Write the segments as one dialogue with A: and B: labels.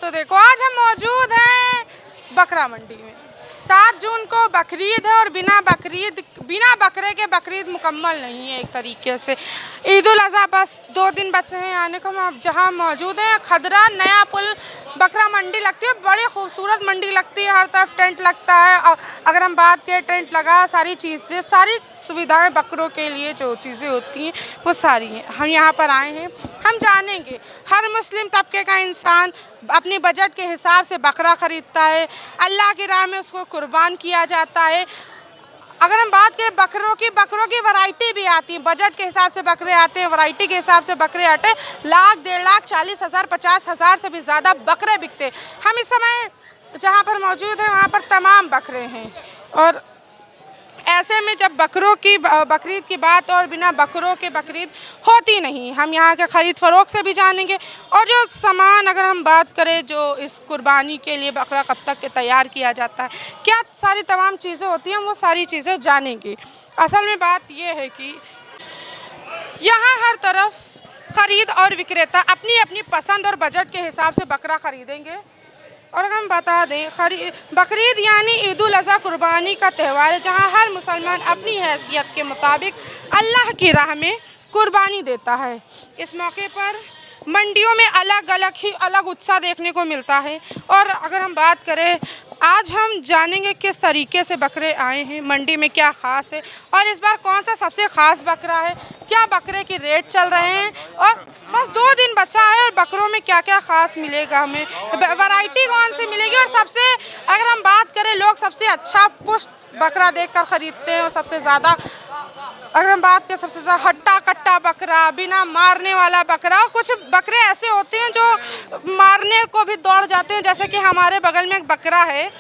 A: तो देखो आज हम मौजूद हैं बकरा मंडी में। 7 जून को बकरीद है और बिना बकरे के बकरीद मुकम्मल नहीं है एक तरीके से। ईद उल अज़हा बस 2 दिन बचे हैं आने को। हम जहाँ मौजूद हैं खदरा नया पुल बकरा मंडी लगती है, बड़ी खूबसूरत मंडी लगती है, हर तरफ टेंट लगता है। अगर हम बात करें टेंट लगा, सारी चीज़ें, सारी सुविधाएं बकरों के लिए जो चीज़ें होती हैं वो सारी हैं। हम यहाँ पर आए हैं, हम जानेंगे हर मुस्लिम तबके का इंसान अपने बजट के हिसाब से बकरा ख़रीदता है, अल्लाह की राह में उसको कुर्बान किया जाता है। अगर हम बात करें बकरों की वैरायटी भी आती है, बजट के हिसाब से बकरे आते हैं, वैरायटी के हिसाब से बकरे आते हैं। 1,00,000, 1.5 लाख, 40,000, 50,000 से भी ज़्यादा बकरे बिकते हैं। हम इस समय जहाँ पर मौजूद हैं वहाँ पर तमाम बकरे हैं और ऐसे में जब बकरों की बकरीद की बात और बिना बकरों के बकरीद होती नहीं। हम यहाँ के ख़रीद फ़रोख्त से भी जानेंगे और जो सामान, अगर हम बात करें जो इस कुर्बानी के लिए बकरा कब तक के तैयार किया जाता है, क्या सारी तमाम चीज़ें होती हैं, वो सारी चीज़ें जानेंगे। असल में बात ये है कि यहाँ हर तरफ ख़रीद और विक्रेता अपनी अपनी पसंद और बजट के हिसाब से बकरा ख़रीदेंगे। और हम बता दें बकरीद यानी ईद उल अज़हा कुर्बानी का त्यौहार है, जहां हर मुसलमान अपनी हैसियत के मुताबिक अल्लाह की राह में कुर्बानी देता है। इस मौके पर मंडियों में अलग उत्साह देखने को मिलता है। और अगर हम बात करें, आज हम जानेंगे किस तरीके से बकरे आए हैं, मंडी में क्या ख़ास है और इस बार कौन सा सबसे ख़ास बकरा है, क्या बकरे की रेट चल रहे हैं और बस 2 दिन बचा है और बकरों में क्या क्या ख़ास मिलेगा, हमें वैरायटी कौन सी मिलेगी। और सबसे अगर हम बात करें, लोग सबसे अच्छा पुष्ट बकरा देखकर ख़रीदते हैं और सबसे ज़्यादा अगर हम बात करें सबसे ज़्यादा हट्टा कट्टा बकरा, बिना मारने वाला बकरा। और कुछ बकरे ऐसे होते हैं जो मारने को भी दौड़ जाते हैं, जैसे कि हमारे बगल में एक बकरा है,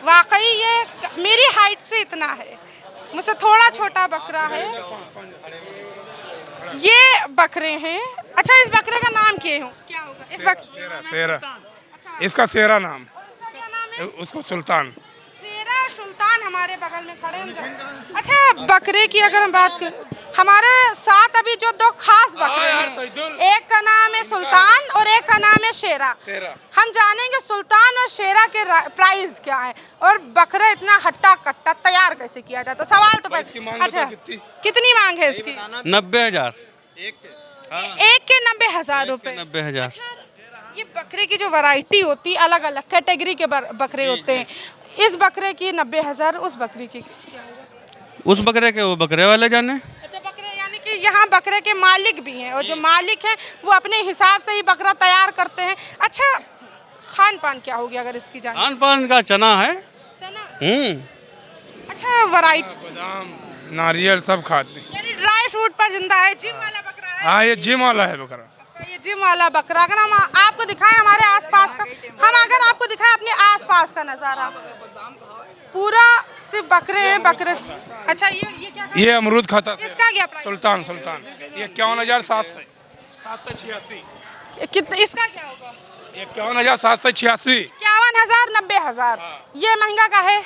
A: वाकई ये मेरी हाइट से इतना है, मुझसे थोड़ा छोटा बकरा है। ये बकरे हैं। अच्छा, इस बकरे का नाम क्या होगा? इस
B: सेरा, इसका सेरा नाम, उसको सुल्तान।
A: सुल्तान हमारे बगल में खड़े हैं। अच्छा, बकरे की अगर हम बात करें, हमारे साथ अभी जो 2 खास बकरे हैं, एक का नाम है सुल्तान और एक का नाम है शेरा। हम जानेंगे सुल्तान और शेरा के प्राइस क्या है और बकरा इतना हट्टा कट्टा तैयार कैसे किया जाता है। सवाल तो पहले, अच्छा कितनी मांग है इसकी?
C: 90,000
A: एक के 90,000 रुपए।
C: 90,000।
A: ये बकरे की जो वैरायटी होती है, अलग अलग कैटेगरी के बकरे होते हैं। इस बकरे की 90,000, उस बकरी की
C: उस बकरे के वो बकरे वाले जाने।
A: अच्छा, बकरे यानी कि यहाँ बकरे के मालिक भी हैं और जो मालिक हैं वो अपने हिसाब से ही बकरा तैयार करते हैं। अच्छा, खान पान क्या होगी अगर इसकी जाने?
C: खान पान का चना है।
A: चना। अच्छा, वैरायटी
B: बादाम, नारियल सब खाते हैं।
A: यानी ड्राई फ्रूट पर जिंदा है। जिम वाला बकरा है?
B: हाँ, ये जिम वाला है बकरा।
A: ये जिम वाला बकरा। अगर हम आपको दिखाएं हमारे आसपास का, अगर आपको दिखाएं अपने आसपास का नज़ारा, पूरा सिर्फ बकरे हैं, बकरे। अच्छा, ये क्या खाता?
B: ये अमरूद खाता है।
A: इसका क्या प्राइस?
B: सुल्तान। ये 51,786।
A: इसका क्या होगा?
B: 51,786।
A: 51,000, 90,000। ये महंगा का है?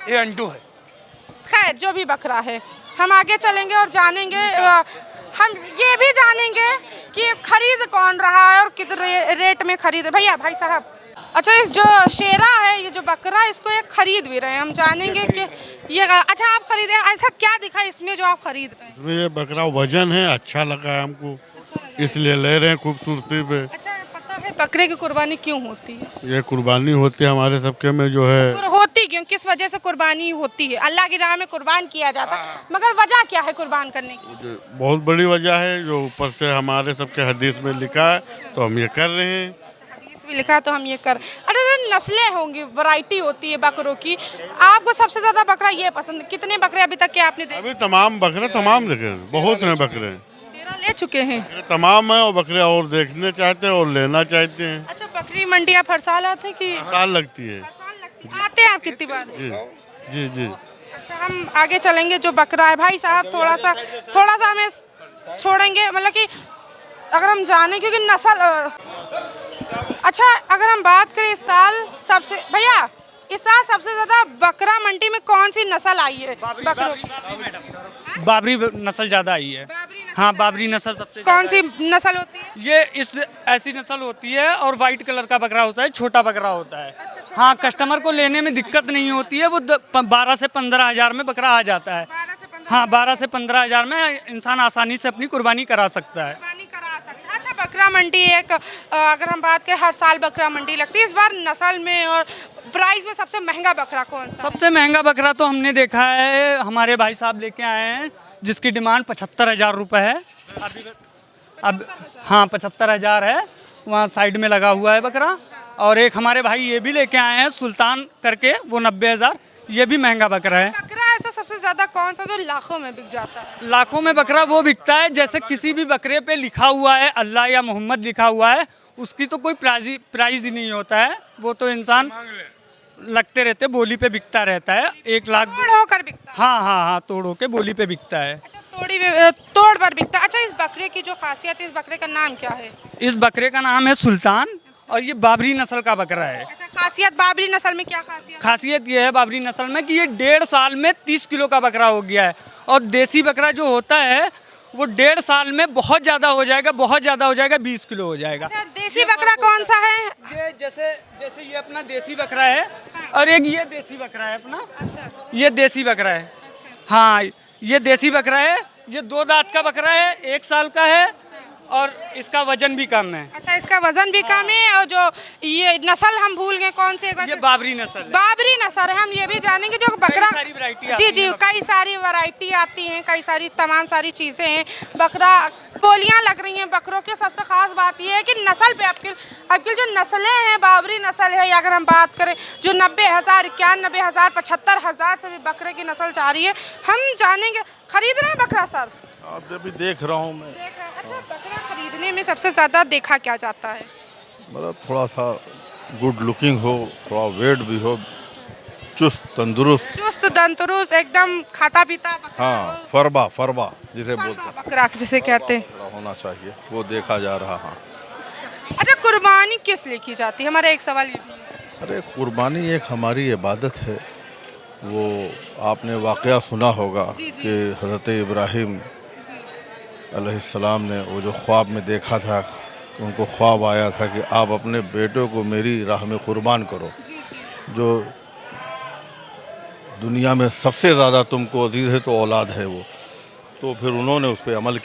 B: ये अंटू है।
A: खैर, जो भी बकरा है, हम आगे चलेंगे और जानेंगे। हम ये भी जानेंगे कि खरीद कौन रहा है और कितने रेट में खरीद। भाई साहब, अच्छा, इस जो शेरा है, ये जो बकरा, इसको एक खरीद भी रहे हैं, हम जानेंगे कि ये। अच्छा, आप खरीदे, ऐसा क्या दिखा इसमें जो आप खरीद रहे हैं?
D: इसमें ये बकरा वजन है, अच्छा लगा है हमको, इसलिए ले रहे हैं खूबसूरती पे।
A: अच्छा, पता है बकरे की कुर्बानी क्यों होती है?
D: ये कुर्बानी होती है हमारे सबके में जो है।
A: होती क्यों, किस वजह से कुर्बानी होती है? अल्लाह की राह में कुर्बान किया जाता है, मगर वजह क्या है कुर्बान करने की?
D: बहुत बड़ी वजह है जो ऊपर से हमारे सबके हदीस में लिखा है, तो हम ये कर रहे हैं।
A: हदीस में लिखा तो हम ये कर। अरे, नस्लें होंगी, वैरायटी होती है बकरों की। आपको सबसे ज्यादा बकरा ये पसंद? कितने बकरे अभी तक के आपने देखे?
D: अभी तमाम बकरे देखे, बहुत हैं बकरे,
A: 13 ले चुके हैं।
D: तमाम है और बकरे और देखने चाहते हैं और लेना चाहते हैं।
A: अच्छा, बकरी मंडी आप हर साल आते हैं कि?
D: साल लगती है।
A: आते हैं आप कितनी बार?
D: जी।
A: अच्छा, हम आगे चलेंगे। जो बकरा है, भाई साहब थोड़ा सा हमें छोड़ेंगे, मतलब कि अगर हम जाने, क्योंकि नस्ल। अच्छा, अगर हम बात करें इस साल सबसे ज़्यादा बकरा मंडी में कौन सी नस्ल आई है बकरों की?
E: बाबरी नस्ल ज़्यादा आई है।
A: बाबरी नस्ल
E: हाँ, बाबरी नस्ल सबसे
A: कौन
E: ज़्यादा
A: सी नस्ल होती है?
E: है। ये इस ऐसी नस्ल होती है और वाइट कलर का बकरा होता है, छोटा बकरा होता है। हाँ, कस्टमर को लेने में दिक्कत नहीं होती है। वो 12 से 15 हज़ार में बकरा आ जाता है।
A: 12 से 15
E: हाँ, 12 से 15 हज़ार में इंसान आसानी से अपनी कुर्बानी करा सकता है।
A: कुर्बानी करा सकते हैं। अच्छा, बकरा मंडी एक अगर हम बात करें, हर साल बकरा मंडी लगती है। इस बार नस्ल में और प्राइस में सबसे महंगा बकरा कौन सा है?
E: सबसे महंगा बकरा तो हमने देखा है, हमारे भाई साहब लेके आए हैं, जिसकी डिमांड 75,000 रुपये है। अब हाँ, 75,000 है। वहाँ साइड में लगा हुआ है बकरा। और एक हमारे भाई ये भी लेके आए हैं सुल्तान करके, वो 90,000। ये भी महंगा बकरा है।
A: बकरा ऐसा सबसे ज्यादा कौन सा जो लाखों में बिक जाता है?
E: लाखों में बकरा वो बिकता है जैसे किसी भी बकरे पे लिखा हुआ है अल्लाह या मोहम्मद लिखा हुआ है, उसकी तो कोई प्राइज ही नहीं होता है। वो तो इंसान लगते रहते, बोली पे बिकता रहता है। 1 लाख
A: तोड़ होकर बिकता है।
E: हाँ हाँ हाँ, तोड़ होके बोली पे बिकता है।
A: अच्छा, तोड़ पर बिकता है। अच्छा, इस बकरे की जो खासियत है, इस बकरे का नाम क्या है?
E: इस बकरे का नाम है सुल्तान और ये बाबरी नस्ल का बकरा है।
A: अच्छा, खासियत बाबरी नस्ल में क्या खासियत?
E: खासियत ये है बाबरी नस्ल में कि ये 1.5 साल में 30 किलो का बकरा हो गया है। और देसी बकरा जो होता है वो 1.5 साल में बहुत ज़्यादा हो जाएगा, बहुत ज़्यादा हो जाएगा, 20 किलो हो जाएगा।
A: अच्छा, देसी बकरा कौन सा है?
E: ये जैसे जैसे ये अपना देसी बकरा है और एक ये देसी बकरा है अपना।
A: अच्छा,
E: ये देसी बकरा है। हाँ, ये देसी बकरा है। ये 2 दांत का बकरा है, 1 साल का है और इसका वजन भी कम है।
A: अच्छा, इसका वजन भी कम है। और जो ये नस्ल हम भूल गए कौन से?
E: ये बाबरी नस्ल है।
A: बाबरी नस्ल है। हम ये भी जानेंगे जो बकरा,
E: कई सारी वैरायटी
A: जी
E: आती
A: जी,
E: है।
A: कई सारी वैरायटी आती हैं, कई सारी तमाम सारी चीज़ें हैं। बकरा बोलियां लग रही हैं बकरों की। सबसे खास बात यह है कि नस्ल पे आपकी जो नस्लें हैं, बाबरी नस्ल है, या अगर हम बात करें जो 90,000, 91,000, 75,000 से भी बकरे की नस्ल जा रही है। हम जानेंगे, खरीद रहे हैं बकरा सर?
D: अब अभी देख रहा हूँ मैं।
A: देख रहे हैं। अच्छा, बकरा खरीदने में सबसे ज़्यादा देखा क्या जाता है?
D: मतलब थोड़ा सा गुड लुकिंग हो, थोड़ा वेट भी हो, चुस्त तंदुरुस्त, एकदम खाता पीता बकरा
F: हाँ,
D: हो। फरबा जिसे बोलते हैं,
A: बकरा जिसे कहते हैं।
D: थोड़ा होना चाहिए, वो देखा जा रहा। हाँ,
A: अच्छा, कुर्बानी किस लिए की जाती है? हमारा एक सवाल ये भी है।
D: अरे कुर्बानी एक हमारी इबादत है। वो आपने वाक़या सुना होगा कि हज़रत इब्राहीम अलैहिस्सलाम ने वो जो ख्वाब में देखा था, उनको ख्वाब आया था कि आप अपने बेटों को मेरी राह में कुर्बान करो। जो दुनिया में सबसे ज़्यादा तुमको अजीज़ है तो औलाद है वो। तो फिर उन्होंने उस पर अमल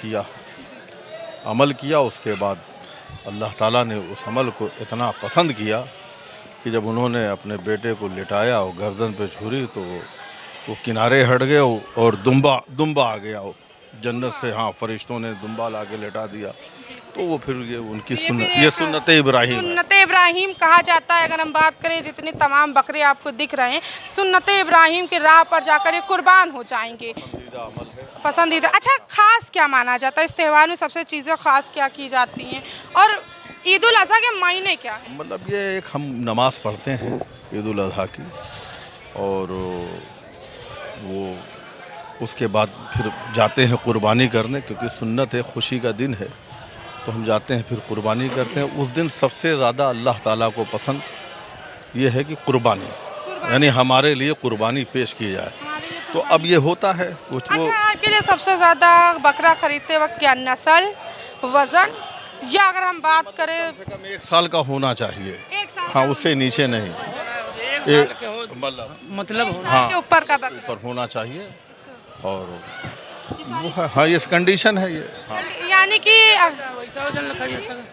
D: किया। उसके बाद अल्लाह ताला ने उस अमल को इतना पसंद किया कि जब उन्होंने अपने बेटे को लिटाया और गर्दन पे छुरी तो वो किनारे हट गए और दुम्बा आ गया वो जन्नत से। हाँ, फरिश्तों ने दुम्बा ला के लिटा दिया। तो वो फिर ये उनकी सुन्नत इब्राहीम है।
A: सुन्नत इब्राहीम कहा जाता है। अगर हम बात करें, जितने तमाम बकरे आपको दिख रहे हैं, सुन्नत इब्राहीम की राह पर जाकर ये कुर्बान हो जाएंगे। पसंदीदा। अच्छा, खास क्या माना जाता है इस त्यौहार में? सबसे चीज़ें खास क्या की जाती हैं? और ईद उल अज़हा के मायने क्या है?
D: मतलब ये एक हम नमाज़ पढ़ते हैं ईद उल अज़हा की, और वो उसके बाद फिर जाते हैं कुर्बानी करने, क्योंकि सुन्नत है, खुशी का दिन है। तो हम जाते हैं फिर कुर्बानी करते हैं। उस दिन सबसे ज़्यादा अल्लाह ताला को पसंद ये है कि कुर्बानी, यानी हमारे लिए कुर्बानी पेश की जाए। तो अब ये होता है कुछ वो।
A: अच्छा, आपके लिए सबसे ज़्यादा बकरा खरीदते वक्त क्या नस्ल, वज़न, या अगर हम बात करें
D: कम से कम 1 साल का होना चाहिए।
A: 1 साल
D: हाँ, उससे नीचे नहीं,
E: मतलब
D: हाँ,
A: के ऊपर का बकरा,
D: ऊपर होना चाहिए। और वो है, हाँ, ये कंडीशन है ये। हाँ।
A: यानी कि
B: वैसा वजन लगाइए सर,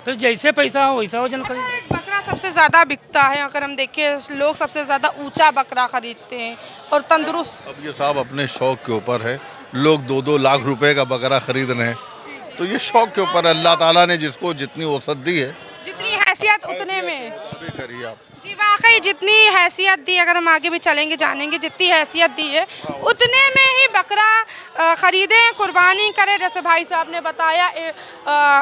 B: फिर जैसे पैसा हो वैसा वजन करिए।
A: बकरा सबसे ज़्यादा बिकता है। अगर हम देखें, लोग सबसे ज़्यादा ऊंचा बकरा खरीदते हैं और तंदुरुस्त।
D: अब ये साहब अपने शौक के ऊपर है। लोग 2-2 लाख रुपए का बकरा खरीद रहे हैं। तो ये शौक के ऊपर अल्लाह ताला ने जिसको जितनी औसत दी है,
A: जितनी हैसियत उतने में।
D: अभी करिए आप।
A: जी, वाकई जितनी हैसियत दी, अगर हम आगे भी चलेंगे जानेंगे, जितनी हैसियत दी है उतने में ही बकरा ख़रीदें, कुर्बानी करें। जैसे भाई साहब ने बताया,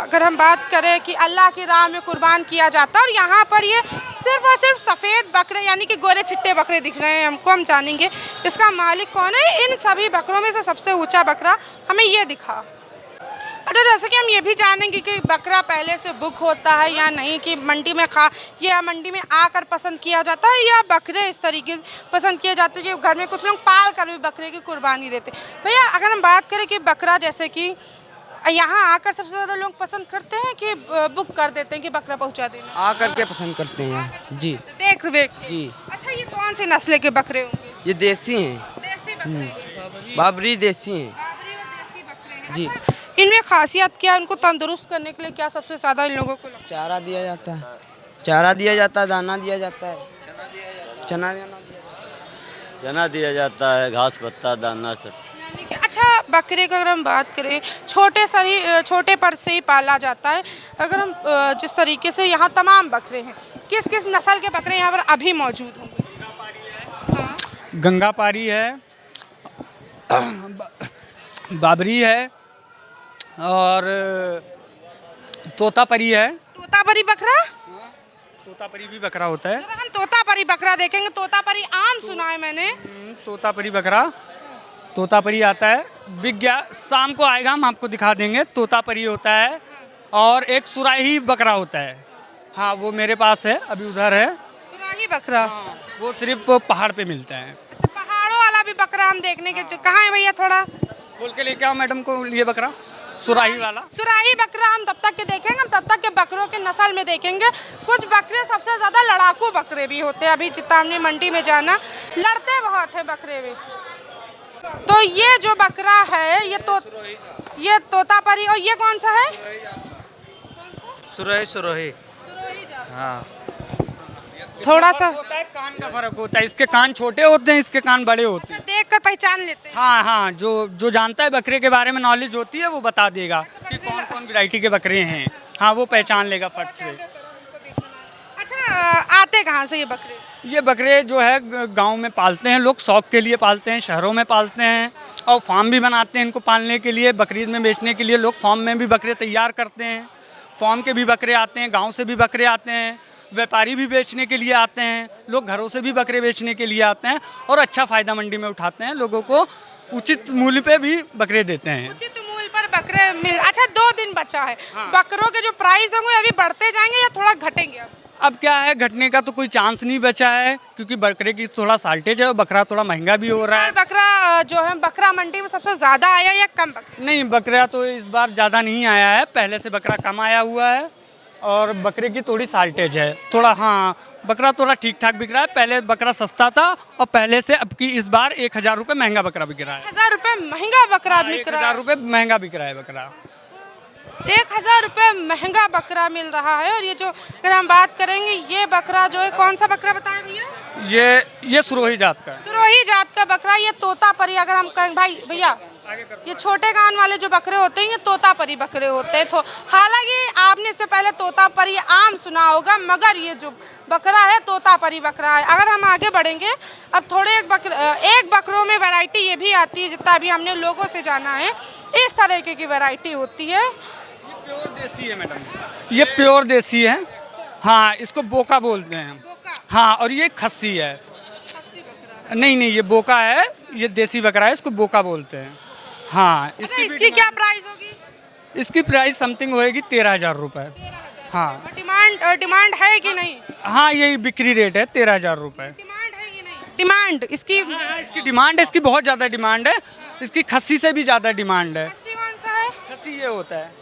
A: अगर हम बात करें कि अल्लाह की राह में कुर्बान किया जाता है। और यहाँ पर ये सिर्फ और सिर्फ सफ़ेद बकरे, यानी कि गोरे छिट्टे बकरे दिख रहे हैं हमको। हम जानेंगे इसका मालिक कौन है। इन सभी बकरों में से सबसे ऊँचा बकरा हमें ये दिखा। अच्छा, जैसे कि हम ये भी जानेंगे कि बकरा पहले से बुक होता है या नहीं, कि मंडी में मंडी में आकर पसंद किया जाता है, या बकरे इस तरीके से पसंद किए जाते हैं कि घर में कुछ लोग पाल कर भी बकरे की कुर्बानी देते हैं। भैया, अगर हम बात करें कि बकरा जैसे कि यहाँ आकर सबसे ज़्यादा लोग पसंद करते हैं कि बुक कर देते हैं कि बकरा पहुँचा देना?
F: आकर के पसंद करते हैं जी।
A: देख वेख के।
F: जी।
A: अच्छा, ये कौन से नस्ल के बकरे होंगे?
F: ये देसी हैं,
A: देसी बकरे।
F: बाबरी देसी हैं
A: बाबरी और देसी बकरे हैं।
F: जी।
A: अच्छा, इनमें खासियत क्या है? उनको तंदुरुस्त करने के लिए क्या सबसे ज़्यादा इन लोगों को लगता
F: चारा दिया जाता है, चारा दिया जाता है, दाना दिया जाता है, चना
G: चना दिया जाता है, घास पत्ता दाना सब।
A: है? यानी कि अच्छा, बकरे की अगर हम बात करें, छोटे पर से ही पाला जाता है। अगर हम जिस तरीके से यहाँ तमाम बकरे हैं, किस किस नस्ल के बकरे यहाँ पर अभी मौजूद होंगे? हाँ।
E: गंगापारी है, बाबरी है और तोतापरी है।
A: तोतापरी बकरा?
E: तोतापरी भी बकरा होता है।
A: अगर हम तोतापरी बकरा देखेंगे, तोतापरी आम सुना है मैंने।
E: तोतापरी बकरा, तोतापरी आता है, बिक गया, शाम को आएगा, हम आपको दिखा देंगे। तोतापरी होता है और एक सुराही बकरा होता है। हाँ, वो मेरे पास है, अभी उधर है।
A: सुराही बकरा?
E: वो सिर्फ पहाड़ पे मिलता है।
A: अच्छा, पहाड़ों वाला भी बकरा हम देखने के कहाँ है भैया? थोड़ा
E: खोल के लेके आओ मैडम को ये बकरा, सुराही वाला।
A: सुराही बकरा हम तब तक के देखेंगे, हम तब तक के बकरों के नस्ल में देखेंगे। कुछ बकरे सबसे ज़्यादा लड़ाकू बकरे भी होते हैं। अभी जितना हमने मंडी में जाना, लड़ते बहुत हैं बकरे भी। तो ये जो बकरा है, ये तोतापरी, और ये कौन सा है?
F: सुरोही। हाँ,
A: थोड़ा सा
E: होता है, कान का फर्क होता है। इसके कान छोटे होते हैं, इसके कान बड़े होते हैं।
A: देख कर पहचान लेते हैं।
E: हाँ हाँ, जो जानता है बकरे के बारे में नॉलेज होती है, वो बता देगा कि कौन कौन वैरायटी के बकरे हैं। हाँ, वो पहचान लेगा फट से।
A: अच्छा, आते कहाँ से ये बकरे?
E: ये बकरे जो है गांव में पालते हैं लोग, शौक के लिए पालते हैं, शहरों में पालते हैं और फार्म भी बनाते हैं इनको पालने के लिए। बकरीद में बेचने के लिए लोग फार्म में भी बकरे तैयार करते हैं। फार्म के भी बकरे आते हैं, गांव से भी बकरे आते हैं, व्यापारी भी बेचने के लिए आते हैं, लोग घरों से भी बकरे बेचने के लिए आते हैं और अच्छा फ़ायदा मंडी में उठाते हैं। लोगों को उचित मूल्य पे भी बकरे देते हैं।
A: उचित मूल्य पर बकरे मिल। अच्छा, 2 दिन बचा है। बकरों के जो प्राइस होंगे अभी बढ़ते जाएंगे या थोड़ा घटेंगे?
E: अब क्या है, घटने का तो कोई चांस नहीं बचा है, क्योंकि बकरे की थोड़ा साल्टेज है और बकरा थोड़ा महंगा भी हो रहा है।
A: बकरा जो है, बकरा मंडी में सबसे ज़्यादा आया या कम बकरा?
E: नहीं, बकरा तो इस बार ज़्यादा नहीं आया है, पहले से बकरा कम आया हुआ है और बकरे की थोड़ी साल्टेज है थोड़ा। हाँ, बकरा थोड़ा ठीक ठाक बिक रहा है। पहले बकरा सस्ता था और पहले से अब की इस बार 1000 रुपये महंगा बकरा बिक रहा है।
A: 1000 रुपये महंगा बकरा बिक रहा है?
E: 1000 रुपये महंगा बिक रहा है बकरा।
A: 1000 रुपये महंगा बकरा मिल रहा है। और ये जो अगर हम बात करेंगे, ये बकरा जो है, कौन सा बकरा बताएं भैया?
E: ये सुरोही जात का है।
A: सुरोही जात का बकरा। ये तोतापरी, अगर हम कहें भाई भैया, ये छोटे कान वाले जो बकरे होते हैं, ये तोतापरी बकरे होते हैं। तो हालांकि आपने इससे पहले तोतापरी आम सुना होगा, मगर ये जो बकरा है तोतापरी बकरा है। अगर हम आगे बढ़ेंगे, अब थोड़े एक बकरों में वैरायटी ये भी आती है, जितना भी हमने लोगों से जाना है, इस तरीके की वैरायटी होती है।
E: प्योर देसी है मैडम, ये प्योर देसी है। हाँ, इसको बोका बोलते हैं। हाँ, और ये खस्सी है। नहीं, ये बोका है, ये देसी बकरा है, इसको बोका बोलते हैं। हाँ,
A: इसकी क्या प्राइस होगी?
E: इसकी प्राइस समथिंग होएगी 13,000 रुपये। हाँ,
A: डिमांड है कि नहीं?
E: हाँ, यही बिक्री रेट है 13,000 रुपये।
A: डिमांड है कि नहीं? डिमांड इसकी?
E: हाँ, इसकी डिमांड है, इसकी बहुत ज़्यादा डिमांड है। इसकी खस्सी से भी ज़्यादा डिमांड है।
A: खस्सी कौन सा है?
E: खस्सी ये होता है,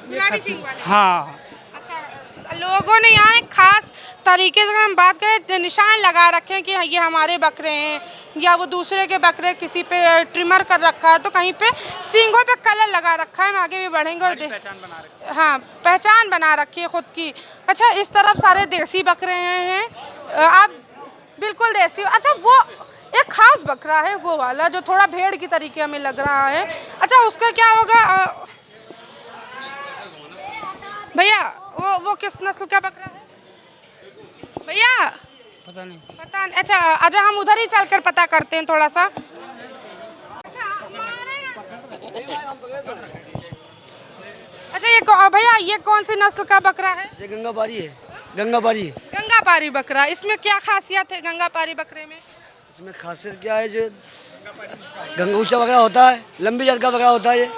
A: गुलाबी सिंग वाला?
E: हाँ।
A: अच्छा, लोगों ने यहाँ एक खास तरीके से, अगर हम बात करें, तो निशान लगा रखे हैं कि ये हमारे बकरे हैं, या वो दूसरे के बकरे किसी पे ट्रिमर कर रखा है, तो कहीं पे सींगों पे कलर लगा रखा है। हम आगे भी बढ़ेंगे और हाँ, पहचान बना रखी है खुद की। अच्छा, इस तरफ सारे देसी बकरे हैं, आप बिल्कुल देसी। अच्छा, वो एक खास बकरा है, वो वाला जो थोड़ा भेड़ की तरीके हमें लग रहा है। अच्छा, उसका क्या होगा भैया? वो किस नस्ल का बकरा है भैया?
E: पता नहीं।
A: अच्छा, हम उधर ही चलकर पता करते हैं थोड़ा सा। अच्छा, ये भैया, ये कौन सी नस्ल का बकरा है?
F: ये गंगापारी है।
A: गंगापारी बकरा। इसमें क्या खासियत है गंगापारी बकरे में?
F: इसमें खासियत क्या है, जो गंगूचा बकरा होता है, लंबी जात का बकरा होता है ये।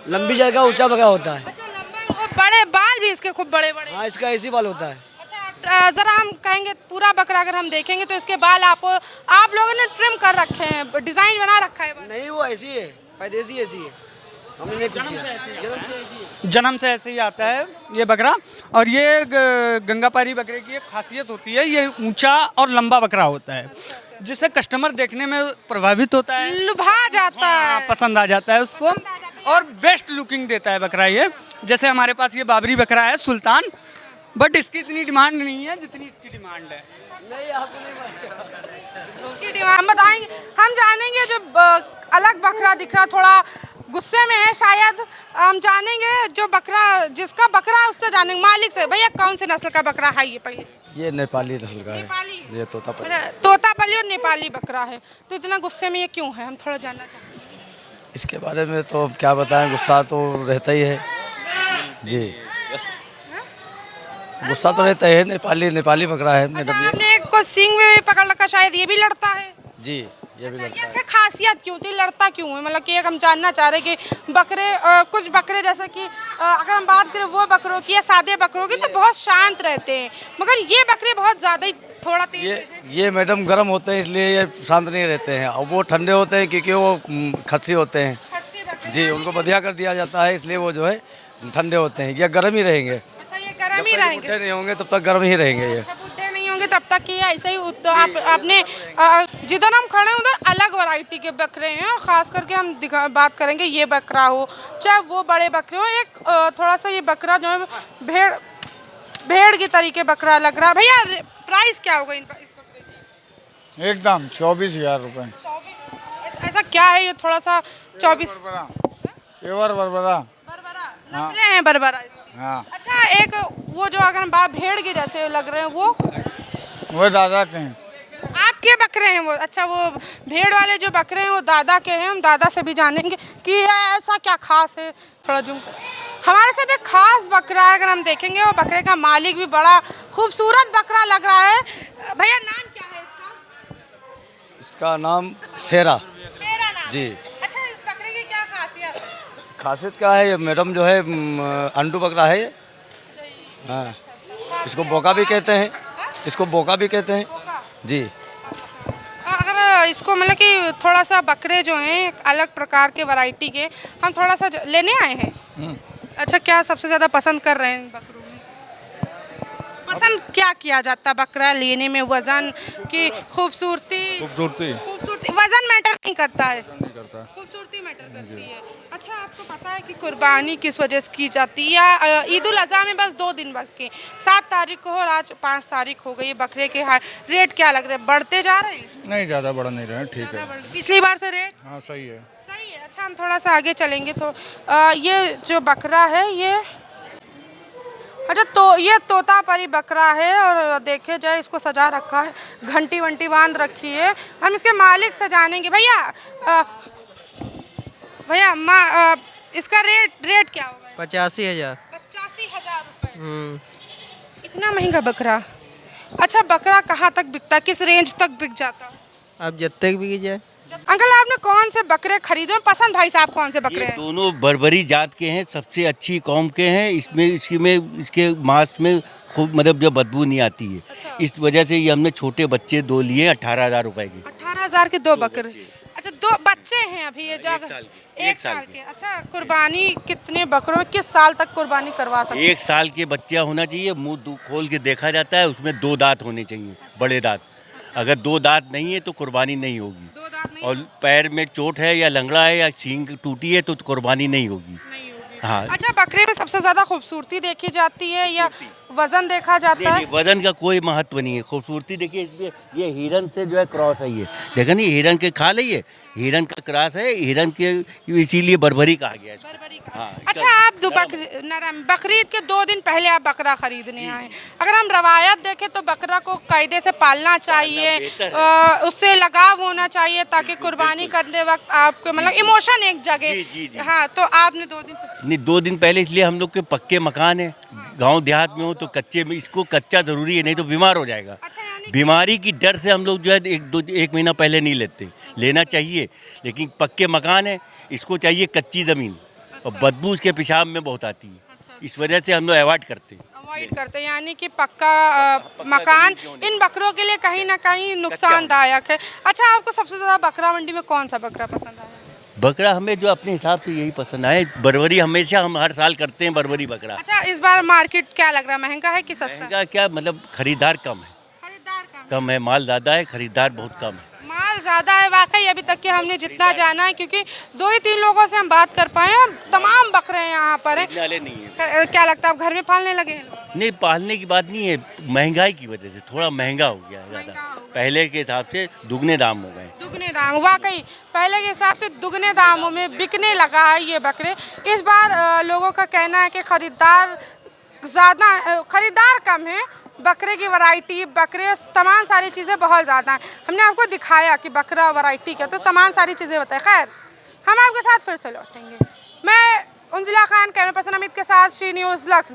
F: लंबी जगह ऊंचा बकरा होता है।
A: अच्छा लंबा और बड़े बाल भी इसके खूब बड़े बड़े।
F: हाँ, इसका ऐसी बाल होता है।
A: अच्छा जरा हम कहेंगे पूरा बकरा अगर हम देखेंगे तो इसके बाल आप लोगों ने ट्रिम कर रखे हैं, डिजाइन बना रखा है बाल।
F: नहीं, वो ऐसी है, पैदेशी ऐसी है, हमने नहीं कुछ किया। जन्म से ऐसी है।
E: जन्म से ऐसे ही आता है ये बकरा। और ये गंगापारी बकरे की एक खासियत होती है, ये ऊंचा और लंबा बकरा होता है, जिससे कस्टमर देखने में प्रभावित होता है,
A: लुभा जाता
E: हाँ,
A: है।
E: पसंद आ जाता है उसको, और बेस्ट लुकिंग देता है बकरा ये। जैसे हमारे पास ये बाबरी बकरा है सुल्तान, बट इसकी इतनी डिमांड नहीं है जितनी इसकी डिमांड है।
F: नहीं, आपको नहीं मालूम।
A: इसकी डिमांड हम बताएंगे, हम जानेंगे जो अलग बकरा दिख रहा थोड़ा गुस्से में है शायद, हम जानेंगे जो बकरा जिसका बकरा है उससे जानेंगे मालिक से। भैया कौन से नस्ल का बकरा है ये पहले?
F: ये नेपाली नस्ल का है।
A: नेपाली?
F: ये तोतापरी।
A: अरे, तोतापली और नेपाली बकरा है, तो इतना गुस्से में ये क्यों है, हम थोड़ा जानना चाहते हैं।
F: इसके बारे में तो क्या बताएं, गुस्सा तो रहता ही है जी। गुस्सा तो रहता है, नेपाली बकरा है
A: अच्छा
F: मैडम ये।
A: आपने एक को सींग में भी पकड़ रखा, शायद ये भी लड़ता है।
F: जी, ये भी
A: ये
F: लड़ता है।
A: अच्छा खासियत क्यों थी, लड़ता क्यों है? मतलब कि एक हम जानना चाह रहे हैं कि बकरे कुछ बकरे जैसे कि अगर हम बात करें वो बकरों की या सादे बकरों की तो बहुत शांत रहते हैं, मगर ये बकरे बहुत ज़्यादा ही थोड़ा तेज
F: ये मैडम गर्म होते हैं इसलिए ये शांत नहीं रहते हैं, और वो ठंडे होते हैं क्योंकि वो खस्सी होते हैं
A: खस्सी बकरे।
F: जी। उनको बधिया कर दिया जाता है, इसलिए वो जो है ठंडे होते हैं। ये गर्म ही रहेंगे,
A: अच्छा ये गर्म ही रहेंगे,
F: बुढ़े नहीं होंगे तब तक गर्म ही रहेंगे ये।
A: अच्छा बुढ़े नहीं होंगे तब तक ये ऐसे ही तो आपने जिधर हम खड़े हैं उधर अलग वैरायटी के बकरे हैं, और ख़ास करके हम बात करेंगे ये बकरा हो चाहे वो बड़े बकरे हो, एक थोड़ा सा ये बकरा जो है भेड़ की तरीके बकरा लग रहा है। भैया प्राइस क्या होगा इनका, इस बकरे की?
H: एकदम 24,000 रुपये।
A: 24। ऐसा क्या है ये थोड़ा सा 24?
H: पेवर बरबरा।
A: बरबरा नस्लें हैं बरबरा इसकी।
H: हाँ,
A: अच्छा एक वो जो अगर बाप भेड़ के जैसे लग रहे हैं
H: वो दादा के हैं।
A: आपके बकरे हैं वो? अच्छा वो भेड़ वाले जो बकरे हैं वो दादा के हैं, हम दादा से भी जानेंगे कि ऐसा क्या खास है। थोड़ा जूम हमारे साथ एक खास बकरा है, अगर हम देखेंगे वो बकरे का मालिक भी बड़ा खूबसूरत बकरा लग रहा है। भैया नाम क्या है इसका?
F: इसका नाम शेरा
A: शेरा नाम
F: जी।
A: अच्छा इस बकरे की क्या खासियत है?
F: खासियत क्या है ये मैडम, जो है अंडू बकरा है ये। हाँ, इसको बोका भी कहते हैं, इसको बोका भी कहते हैं जी।
A: अगर इसको मतलब कि थोड़ा सा बकरे जो हैं अलग प्रकार के वैरायटी के हम थोड़ा सा लेने आए हैं। अच्छा क्या सबसे ज़्यादा पसंद कर रहे हैं बकरों में? पसंद क्या किया जाता है बकरा लेने में? वजन की खूबसूरती? वजन मैटर नहीं करता है, खूबसूरती मैटर करती है। अच्छा आपको पता है कि कुर्बानी किस वजह से की जाती है? या ईद उल अज़हा में बस 2 दिन बाकी, 7 तारीख को और आज 5 तारीख हो गई। बकरे के रेट क्या लग रहे हैं, बढ़ते जा रहे हैं?
H: नहीं, ज़्यादा बड़ा नहीं रहे, ठीक है।
A: पिछली बार से रेट
H: हाँ, सही है।
A: सही है। अच्छा हम थोड़ा सा आगे चलेंगे तो ये जो बकरा है ये अच्छा तो ये तोतापरी बकरा है, और देखे जाए इसको सजा रखा है, घंटी वंटी बांध रखी है। हम इसके मालिक से जानेंगे। भैया इसका रेट क्या होगा?
F: 85,000।
A: 85,000 रुपये। इतना महंगा बकरा? अच्छा बकरा कहाँ तक बिकता है, किस रेंज तक बिक जाता है?
F: अब जब तक बिक जाए।
A: अंकल आपने कौन से बकरे खरीदे? पसंद भाई साहब कौन से बकरे हैं?
G: दोनों बर्बरी जात के हैं, सबसे अच्छी कौम के हैं। इसके मांस में खूब मतलब जो बदबू नहीं आती है।
A: अच्छा।
G: इस वजह से ये हमने छोटे बच्चे 2 लिए 18,000 रुपए के।
A: 18,000 के 2 बकरे? अच्छा 2 बच्चे हैं अभी ये जो?
G: एक साल के।
A: अच्छा कुर्बानी कितने बकरों में किस साल तक कुर्बानी करवा सकते हैं?
G: 1 साल के बच्चा होना चाहिए, मुंह खोल के देखा जाता है, उसमें 2 दांत होने चाहिए, बड़े दांत। अगर 2 दांत नहीं है तो कुर्बानी नहीं होगी।
A: 2 दांत नहीं?
G: और पैर में चोट है या लंगड़ा है या सींग टूटी है तो कुर्बानी नहीं होगी।
A: नहीं होगी।
G: हाँ।
A: अच्छा बकरे में सबसे ज्यादा खूबसूरती देखी जाती है या वजन देखा जाता है?
G: नहीं, वजन का कोई महत्व नहीं है। खूबसूरती देखिए इसमें, ये हिरन से जो है क्रॉस है, ये देखा नहीं, हिरन के खा है, हिरन का क्रॉस है, हिरन के इसीलिए बरबरी कहा गया है इसको।
A: बरबरी का।
G: हाँ,
A: अच्छा आप बकरीद के 2 दिन पहले आप बकरा खरीदने आए, अगर हम रवायत देखें तो बकरा को कायदे से पालना चाहिए, उससे लगाव होना चाहिए ताकि कुर्बानी करने वक्त आपको मतलब इमोशन एक जगह। हाँ तो आपने 2 दिन
G: नहीं, 2 दिन पहले इसलिए हम लोग के पक्के मकान है, गांव देहात में हो तो कच्चे में, इसको कच्चा ज़रूरी है, नहीं तो बीमार हो जाएगा।
A: अच्छा यानी
G: बीमारी की डर से हम लोग जो है 1 महीना पहले नहीं लेते, लेना चाहिए, लेकिन पक्के मकान है, इसको चाहिए कच्ची ज़मीन। और बदबू उसके पेशाब में बहुत आती है, इस वजह से हम लोग अवॉइड करते हैं।
A: अवॉइड करते हैं, यानी कि पक्का मकान इन बकरों के लिए कहीं ना कहीं नुकसानदायक है। अच्छा, आपको सबसे ज़्यादा बकरा मंडी में कौन सा बकरा पसंद आया?
G: बकरा हमें जो अपने हिसाब से यही पसंद आए, बरबरी हमेशा हम हर साल करते हैं बरबरी बकरा।
A: अच्छा, इस बार मार्केट क्या लग रहा है, महंगा है कि सस्ता?
G: महंगा क्या, मतलब खरीदार कम है,
A: खरीदार
G: कम है, माल ज़्यादा है, खरीदार बहुत कम है।
A: माल ज़्यादा है वाकई, अभी तक के हमने जितना जाना है, क्योंकि 2 ही 3 लोगों से हम बात कर पाए हैं, तमाम बकरे यहाँ पर हैं।
G: वाले नहीं है,
A: क्या लगता है आप घर में पालने लगे हैं लोग?
G: नहीं पालने की बात नहीं है, महंगाई की वजह से थोड़ा महंगा हो गया है ज़्यादा, पहले के हिसाब से दुगने दाम हो गए।
A: दुगने दाम, वाकई पहले के हिसाब से दुगने दामों में बिकने लगा है ये बकरे। इस बार लोगों का कहना है कि खरीदार कम है, बकरे की वैरायटी, बकरे तमाम सारी चीज़ें बहुत ज़्यादा हैं। हमने आपको दिखाया कि बकरा वैरायटी क्या, तो तमाम सारी चीज़ें बताएं। खैर, हम आपके साथ फिर से लौटेंगे। मैं उंजिला खान, कैमरा पर्सन अमित के साथ, श्री न्यूज़ लखनऊ।